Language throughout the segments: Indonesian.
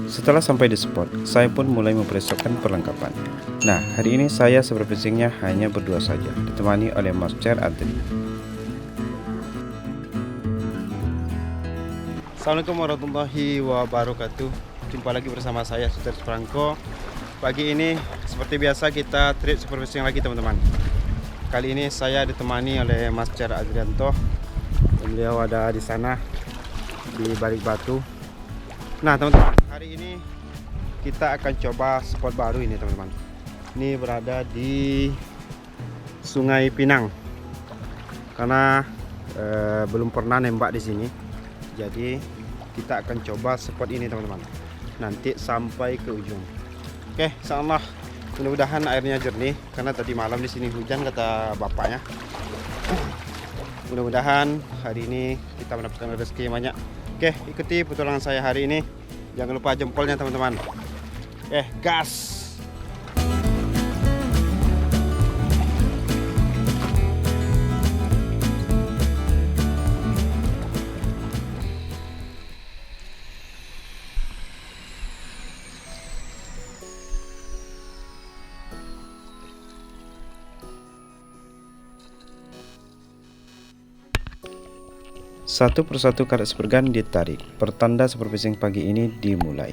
Setelah sampai di spot, saya pun mulai mempersiapkan perlengkapan. Nah, hari ini saya supervisingnya hanya berdua saja, ditemani oleh Master Adri. Assalamualaikum warahmatullahi wabarakatuh. Jumpa lagi bersama saya, Suter Franco. Pagi ini, seperti biasa kita trip supervising lagi teman-teman. Kali ini saya ditemani oleh Master Adrianto. Beliau ada di sana, di balik batu. Nah teman-teman, hari ini kita akan coba spot baru ini teman-teman. Ini berada di Sungai Pinang. Karena belum pernah nembak di sini, jadi kita akan coba spot ini teman-teman. Nanti sampai ke ujung. Oke, insyaallah mudah-mudahan airnya jernih karena tadi malam di sini hujan kata bapaknya. Mudah-mudahan hari ini kita mendapatkan rezeki yang banyak. Oke, ikuti petualangan saya hari ini. Jangan lupa jempolnya teman-teman. Gas! Satu persatu karet supergun ditarik, pertanda supervising pagi ini dimulai.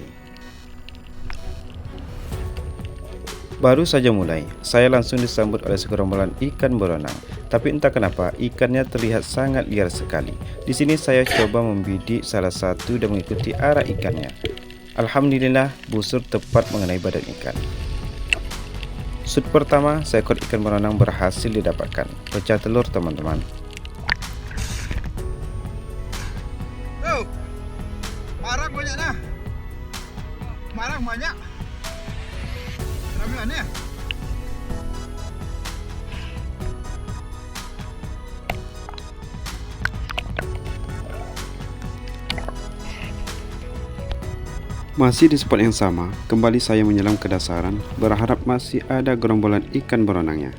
Baru saja mulai, saya langsung disambut oleh segerombolan ikan berenang. Tapi entah kenapa ikannya terlihat sangat liar sekali. Di sini saya coba membidik salah satu dan mengikuti arah ikannya. Alhamdulillah busur tepat mengenai badan ikan. Shoot pertama, seekor ikan berenang berhasil didapatkan. Pecah telur teman-teman. Marang banyak nah. Marang banyak. Ramean ya. Masih di spot yang sama, kembali saya menyelam ke dasaran, berharap masih ada gerombolan ikan berenangnya.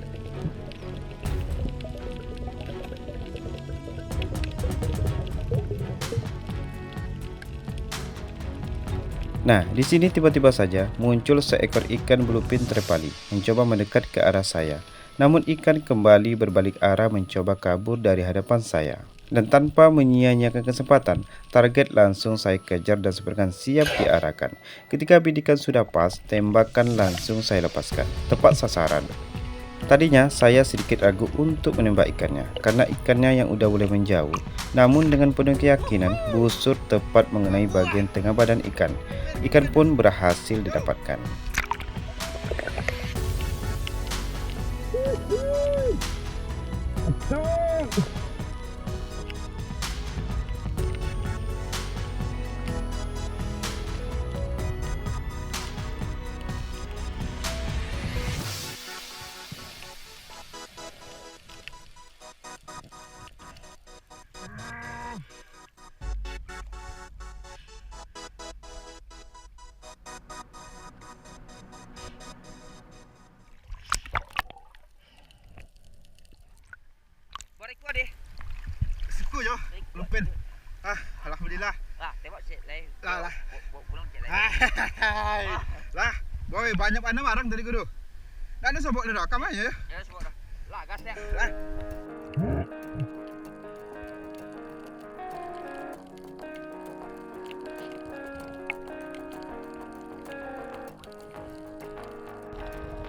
Nah, di sini tiba-tiba saja muncul seekor ikan bluefin trevally mencoba mendekat ke arah saya. Namun ikan kembali berbalik arah mencoba kabur dari hadapan saya. Dan tanpa menyia-nyiakan kesempatan, target langsung saya kejar dan supergun siap diarahkan. Ketika bidikan sudah pas, tembakan langsung saya lepaskan, tepat sasaran. Tadinya saya sedikit ragu untuk menembak ikannya karena ikannya yang udah boleh menjauh. Namun dengan penuh keyakinan busur tepat mengenai bagian tengah badan ikan. Ikan pun berhasil didapatkan. Bariku deh. Suku jo. Lupin. Alhamdulillah. Lah, tembak cek lain. Lah. Pulang cek lain. Lah, boy banyak mana marang tadi kudu. Dan sobok dah rekam aja ya. Ya, sebut dah. Lah, gas dia. Lah.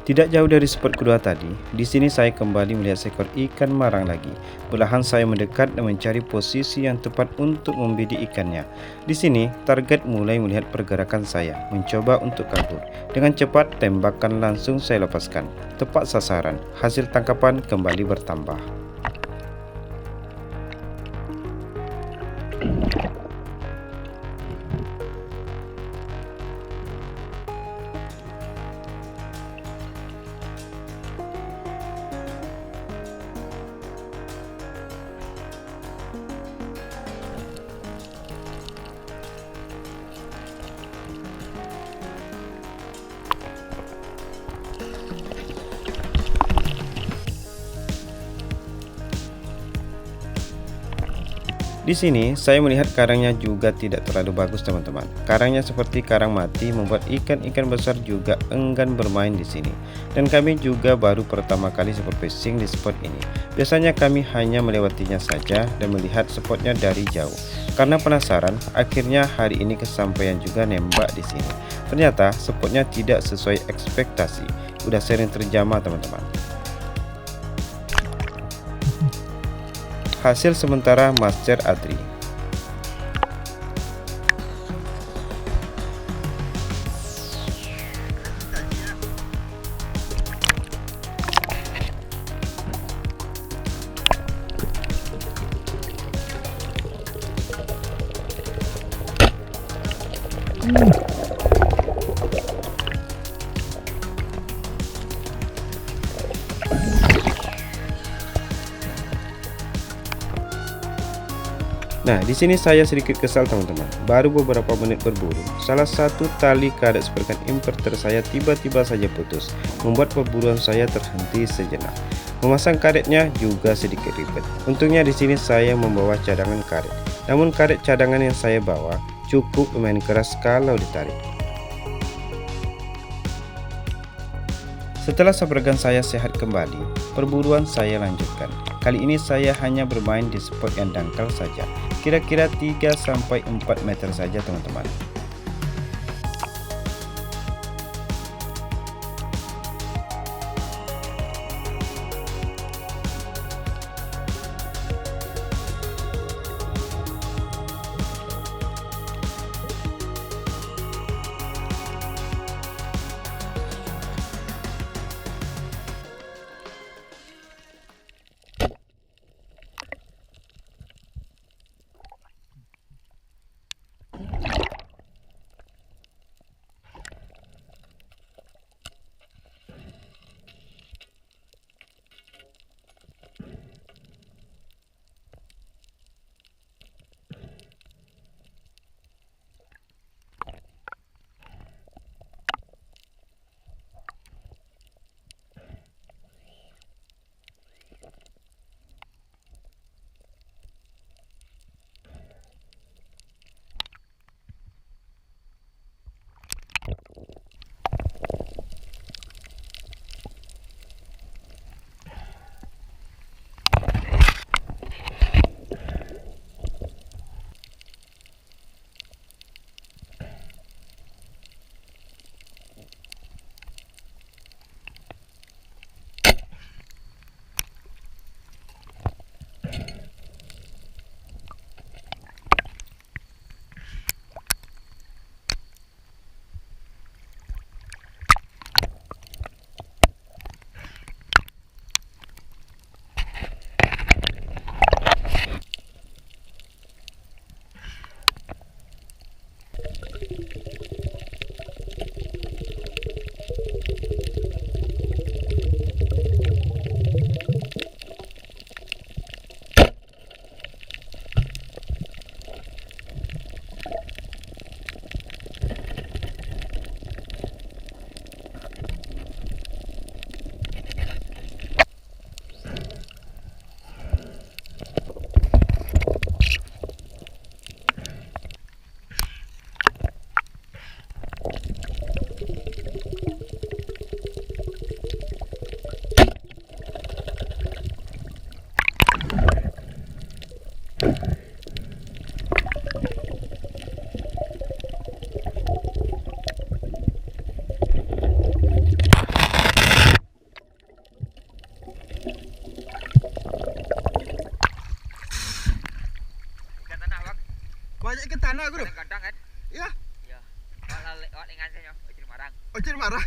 Tidak jauh dari spot kedua tadi, di sini saya kembali melihat seekor ikan marang lagi. Perlahan saya mendekat dan mencari posisi yang tepat untuk membidik ikannya. Di sini, target mulai melihat pergerakan saya, mencoba untuk kabur. Dengan cepat, tembakan langsung saya lepaskan. Tepat sasaran, hasil tangkapan kembali bertambah. Di sini saya melihat karangnya juga tidak terlalu bagus teman-teman. Karangnya seperti karang mati membuat ikan-ikan besar juga enggan bermain di sini. Dan kami juga baru pertama kali sport fishing di spot ini. Biasanya kami hanya melewatinya saja dan melihat spotnya dari jauh. Karena penasaran, akhirnya hari ini kesampaian juga nembak di sini. Ternyata spotnya tidak sesuai ekspektasi. Udah sering terjamah teman-teman. Hasil sementara Master Adri. Nah, di sini saya sedikit kesal teman-teman. Baru beberapa menit berburu, salah satu tali karet seperkan inverter saya tiba-tiba saja putus, membuat perburuan saya terhenti sejenak. Memasang karetnya juga sedikit ribet. Untungnya di sini saya membawa cadangan karet. Namun karet cadangan yang saya bawa cukup lumayan keras kalau ditarik. Setelah sabregan saya sehat kembali, perburuan saya lanjutkan. Kali ini saya hanya bermain di spot yang dangkal saja, kira-kira 3-4 meter saja teman-teman. Banyak ikan tanah bro. Kadang kan? Iya. Ya. Kalau lewat dengan saya, ojek marang. Ojek marah.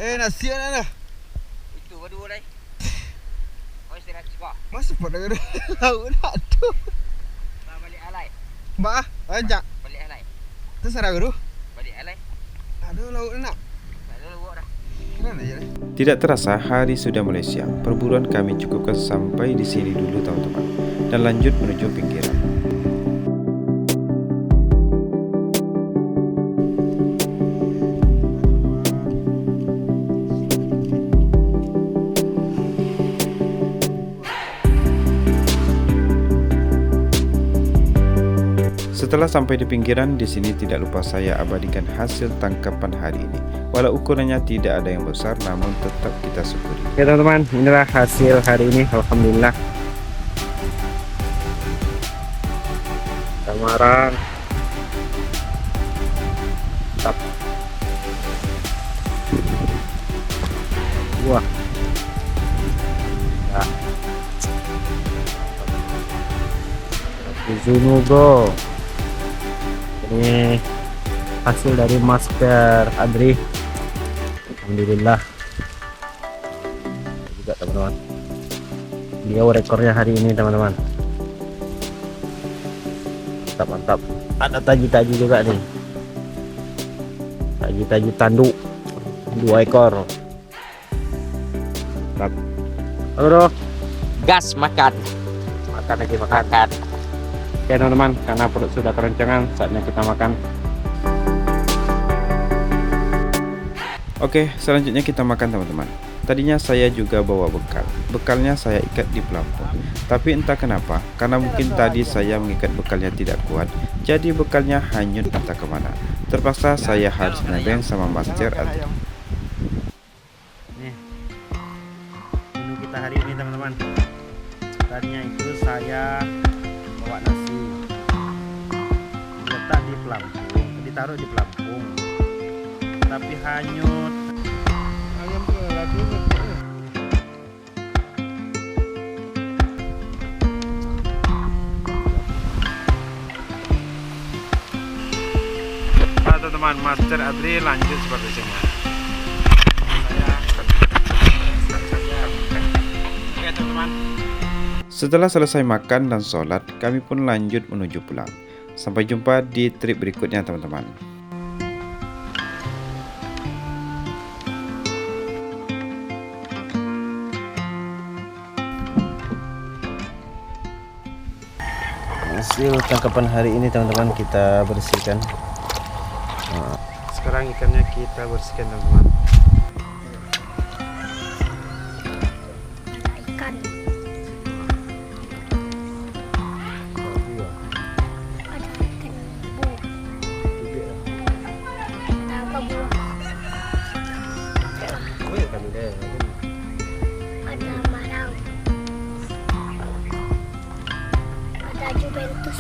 Nasi mana dah? Itu berdua dah. Oh, istirahat juga. Masa pot dah laut dah tu. Balik alai. Mbak, ajak. Balik alai. Terserah guru. Balik alai. Aduh, laut nak. Tak ada luar dah. Kena aja deh. Tidak terasa hari sudah mulai siang. Perburuan kami cukupkan sampai di sini dulu teman-teman, dan lanjut menuju pinggiran. Setelah sampai di pinggiran, di sini tidak lupa saya abadikan hasil tangkapan hari ini. Walau ukurannya tidak ada yang besar, namun tetap kita syukuri. Oke teman-teman, inilah hasil hari ini. Alhamdulillah. Tamarang. Mantap. Wah. Ya. Zunu bro. Ini hasil dari Master Adri. Alhamdulillah juga teman-teman, beliau rekornya hari ini teman-teman. Mantap. Ada taji-taji juga nih, taji-taji tanduk 2 ekor. Mantap. Halo bro. Gas makan. Makan lagi makan. Oke teman-teman, karena perut sudah keroncongan, saatnya kita makan. Oke, selanjutnya kita makan teman-teman. Tadinya saya juga bawa bekal. Bekalnya saya ikat di pelampung. Tapi entah kenapa, karena mungkin tadi saya mengikat bekalnya tidak kuat, jadi bekalnya hanyut entah kemana. Terpaksa saya harus nebeng sama Master Adri. Nih, menu kita hari ini teman-teman. Tadinya itu saya bawa nasi, letak di pelampung, ditaruh di pelampung, tapi hanyut. Ayam tu lagi. Nah, teman-teman, Master Adri lanjut seperti ini. Oke teman-teman. Setelah selesai makan dan sholat, kami pun lanjut menuju pulang. Sampai jumpa di trip berikutnya teman-teman. Hasil tangkapan hari ini teman-teman kita bersihkan. Sekarang ikannya kita bersihkan teman-teman. Ikan ada ikan bu, ada apa buah, ada marang, ada Juventus.